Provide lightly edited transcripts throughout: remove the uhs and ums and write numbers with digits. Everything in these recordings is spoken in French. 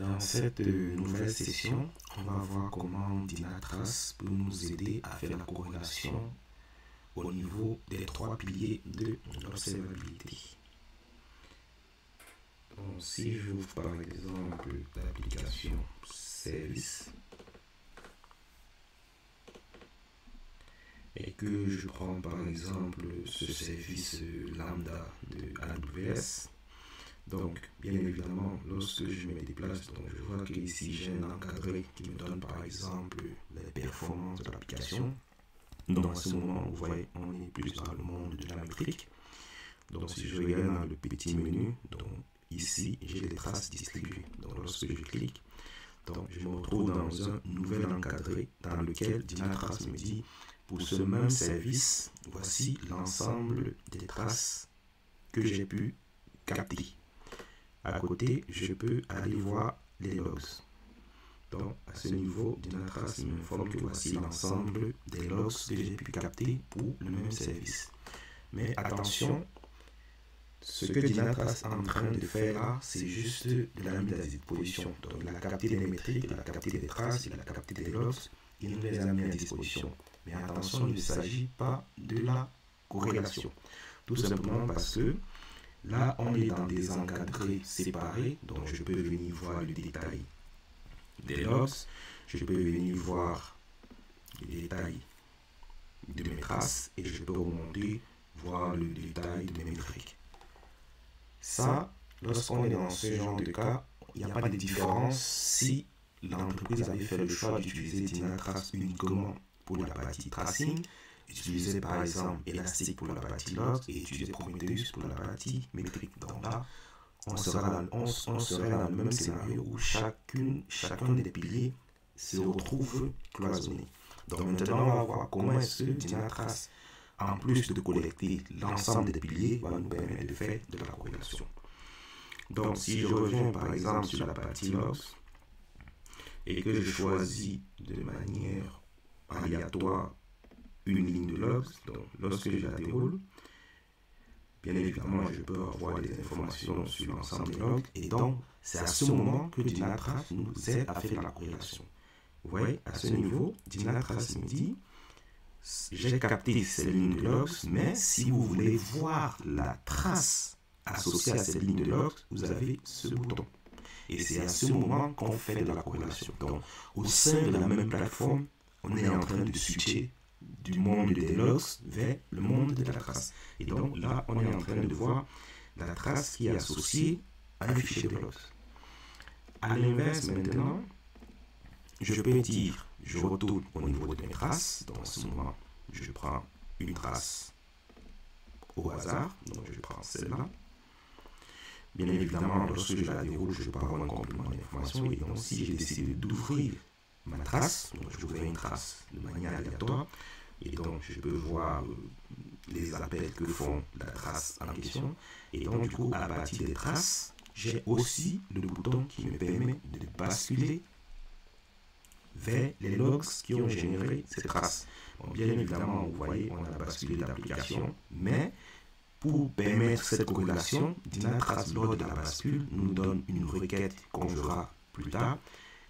Dans cette nouvelle session, on va voir comment Dynatrace peut nous aider à faire la corrélation au niveau des trois piliers de l'observabilité. Donc, si j'ouvre par exemple l'application Service et que je prends par exemple ce service lambda de AWS, donc bien évidemment lorsque je me déplace, donc je vois qu'ici j'ai un encadré qui me donne par exemple les performances de l'application. Donc à ce moment, vous voyez, on est plus dans le monde de la métrique. Donc si je regarde dans le petit menu, donc ici j'ai les traces distribuées. Donc lorsque je clique, donc je me retrouve dans un nouvel encadré dans lequel Dynatrace me dit pour ce même service, voici l'ensemble des traces que j'ai pu capter. À côté, je peux aller voir les logs. Donc, à ce niveau, Dynatrace m'informe que voici l'ensemble des logs que j'ai pu capter pour le même service. Mais attention, ce que Dynatrace est en train de faire là, c'est juste de la mise à disposition. Donc, il a capté des métriques, il a capté des traces, il a capté des logs, il nous les a mis à disposition. Mais attention, il ne s'agit pas de la corrélation. Tout simplement parce que là, on est dans des encadrés séparés, donc je peux venir voir le détail des logs, je peux venir voir le détail de mes traces et je peux remonter voir le détail de mes métriques. Ça, lorsqu'on est dans ce genre de cas, il n'y a pas de différence si l'entreprise avait fait le choix d'utiliser Dynatrace uniquement pour la partie tracing, utiliser par exemple Elastic pour la partie log et utiliser Prometheus pour la partie métrique. Donc là, on serait dans le même scénario où chacun des piliers se retrouve cloisonné. Donc maintenant, on va voir comment est-ce que Dynatrace, en plus de collecter l'ensemble des piliers, va nous permettre de faire de la corrélation. Donc si je reviens par exemple sur la partie logs et que je choisis de manière aléatoire une ligne de logs, donc lorsque je la déroule, bien évidemment, je peux avoir des informations sur l'ensemble des logs. Et donc, c'est à ce moment que Dynatrace nous aide à faire la corrélation. Vous voyez, à ce niveau, Dynatrace me dit, j'ai capté ces lignes de logs, mais si vous voulez voir la trace associée à ces lignes de logs, vous avez ce bouton. Et c'est à ce moment qu'on fait de la corrélation. Donc, au sein de la même plateforme, on est en train de switcher du monde des logs vers le monde de la trace. Et donc là, on est en train de voir la trace qui est associée à un fichier de logs. À l'inverse, maintenant, je peux dire, je retourne au niveau de mes traces. Donc à ce moment, je prends une trace au hasard. Donc je prends celle-là. Bien évidemment, lorsque je la déroule, je peux avoir un complément d'information. Et donc si j'ai décidé d'ouvrir ma trace, donc je ouvre une trace de manière aléatoire, et donc je peux voir les appels que font la trace en question, et donc du coup à partir des traces, j'ai aussi le bouton qui me permet de basculer vers les logs qui ont généré ces traces. Bon, bien évidemment, vous voyez, on a basculé l'application, mais pour permettre cette corrélation, Dynatrace lors de la bascule nous donne une requête qu'on verra plus tard,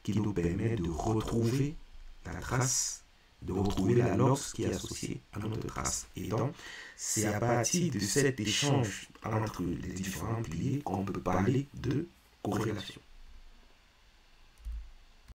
qui nous permet de retrouver la trace, de retrouver la logs qui est associée à notre trace. Et donc, c'est à partir de cet échange entre les différents piliers qu'on peut parler de corrélation.